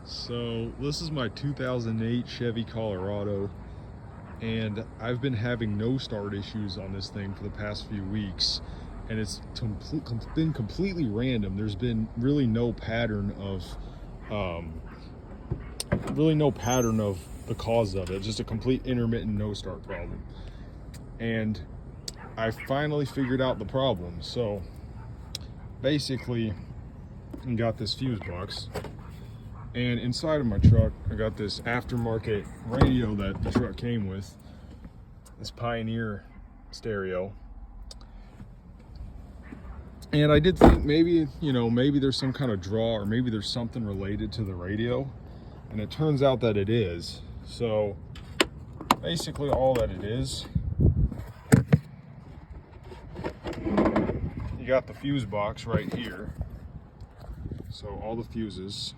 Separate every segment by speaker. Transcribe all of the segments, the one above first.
Speaker 1: So this is my 2008 Chevy Colorado, and I've been having no start issues on this thing for the past few weeks, and it's been completely random. There's been really no pattern of the cause of it. It's just a complete intermittent no start problem, and I finally figured out the problem. So basically, I got this fuse box, and inside of my truck I got this aftermarket radio that the truck came with, this Pioneer stereo. And I did think maybe there's some kind of draw, or maybe there's something related to the radio, and it turns out that it is. So basically all that it is, you got the fuse box right here, so all the fuses,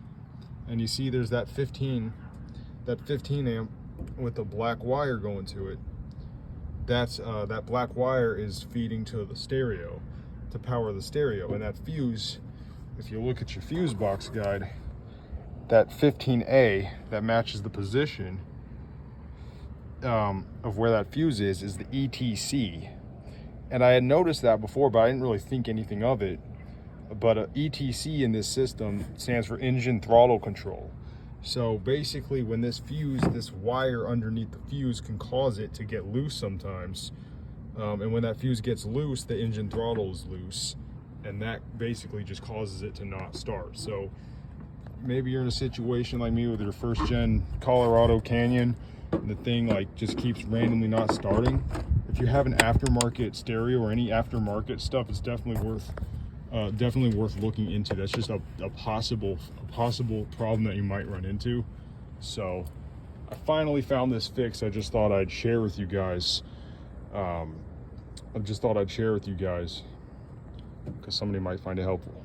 Speaker 1: and you see there's that 15 amp with the black wire going to it. That's that black wire is feeding to the stereo to power the stereo, and that fuse, if you look at your fuse box guide, that 15A that matches the position of where that fuse is the ETC. And I had noticed that before, but I didn't really think anything of it. But ETC in this system stands for engine throttle control. So basically, when this wire underneath the fuse can cause it to get loose sometimes, and when that fuse gets loose, the engine throttle is loose, and that basically just causes it to not start. So maybe you're in a situation like me with your first gen Colorado Canyon, and the thing like just keeps randomly not starting. If you have an aftermarket stereo or any aftermarket stuff, it's definitely worth looking into. That's just a possible problem that you might run into. So I finally found this fix. I just thought I'd share with you guys. Because somebody might find it helpful.